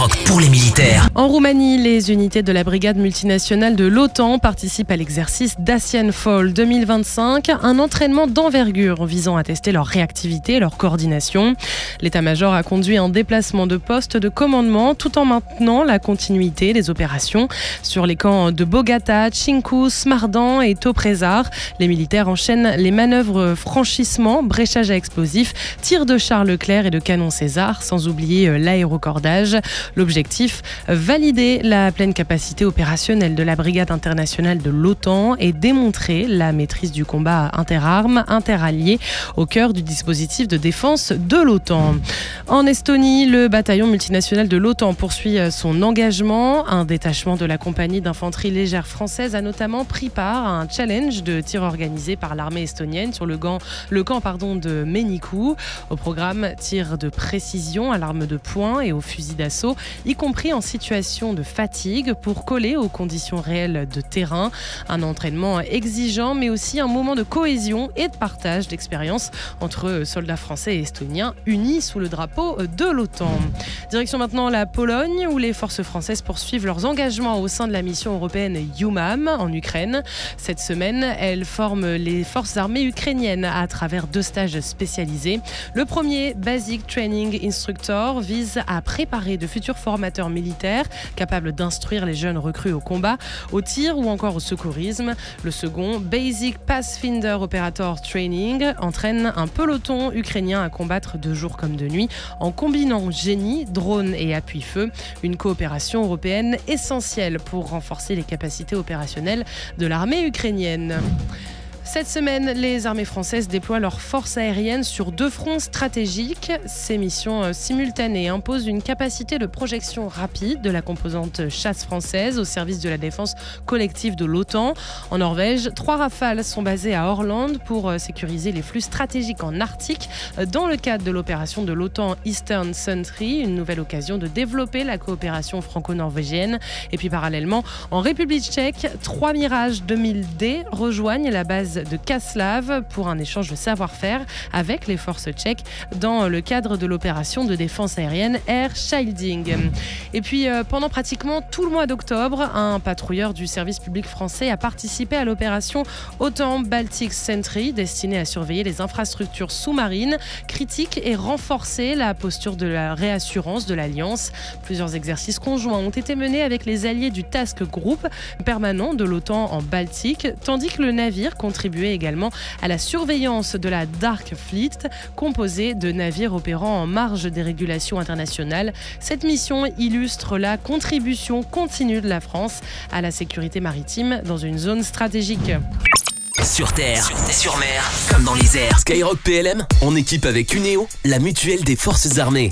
Skyrock pour les militaires. En Roumanie, les unités de la brigade multinationale de l'OTAN participent à l'exercice Dacian Fall 2025, un entraînement d'envergure visant à tester leur réactivité et leur coordination. L'état-major a conduit un déplacement de poste de commandement tout en maintenant la continuité des opérations. Sur les camps de Bogata, Cincu, Smardan et Toprezar, les militaires enchaînent les manœuvres franchissement, bréchage à explosifs, tir de chars Leclerc et de canons César, sans oublier l'aérocordage. L'objectif, valider la pleine capacité opérationnelle de la brigade internationale de l'OTAN et démontrer la maîtrise du combat interarmes, interalliés au cœur du dispositif de défense de l'OTAN. En Estonie, le bataillon multinational de l'OTAN poursuit son engagement. Un détachement de la compagnie d'infanterie légère française a notamment pris part à un challenge de tir organisé par l'armée estonienne sur le camp de Meniku. Au programme, tir de précision à l'arme de poing et au fusil d'assaut, y compris en situation de fatigue pour coller aux conditions réelles de terrain. Un entraînement exigeant, mais aussi un moment de cohésion et de partage d'expériences entre soldats français et estoniens unis sous le drapeau de l'OTAN. Direction maintenant la Pologne, où les forces françaises poursuivent leurs engagements au sein de la mission européenne EUMAM en Ukraine. Cette semaine, elles forment les forces armées ukrainiennes à travers 2 stages spécialisés. Le premier, Basic Training Instructor, vise à préparer de futurs formateurs militaires capables d'instruire les jeunes recrues au combat, au tir ou encore au secourisme. Le second, Basic Pathfinder Operator Training, entraîne un peloton ukrainien à combattre de jour comme de nuit en combinant génie, drone et appui-feu. Une coopération européenne essentielle pour renforcer les capacités opérationnelles de l'armée ukrainienne. Cette semaine, les armées françaises déploient leurs forces aériennes sur 2 fronts stratégiques. Ces missions simultanées imposent une capacité de projection rapide de la composante chasse française au service de la défense collective de l'OTAN. En Norvège, 3 Rafales sont basées à Orland pour sécuriser les flux stratégiques en Arctique dans le cadre de l'opération de l'OTAN Eastern Sentry, une nouvelle occasion de développer la coopération franco-norvégienne. Et puis parallèlement, en République tchèque, 3 Mirage 2000D rejoignent la base de Kaslav pour un échange de savoir-faire avec les forces tchèques dans le cadre de l'opération de défense aérienne Air Shielding. Et puis pendant pratiquement tout le mois d'octobre, un patrouilleur du service public français a participé à l'opération OTAN Baltic Sentry destinée à surveiller les infrastructures sous-marines critiques et renforcer la posture de la réassurance de l'Alliance. Plusieurs exercices conjoints ont été menés avec les alliés du Task Group permanent de l'OTAN en Baltique, tandis que le navire contribuait également à la surveillance de la Dark Fleet, composée de navires opérant en marge des régulations internationales. Cette mission illustre la contribution continue de la France à la sécurité maritime dans une zone stratégique. Sur terre, sur mer, comme dans les airs. Skyrock PLM, en équipe avec Uneo, la mutuelle des forces armées.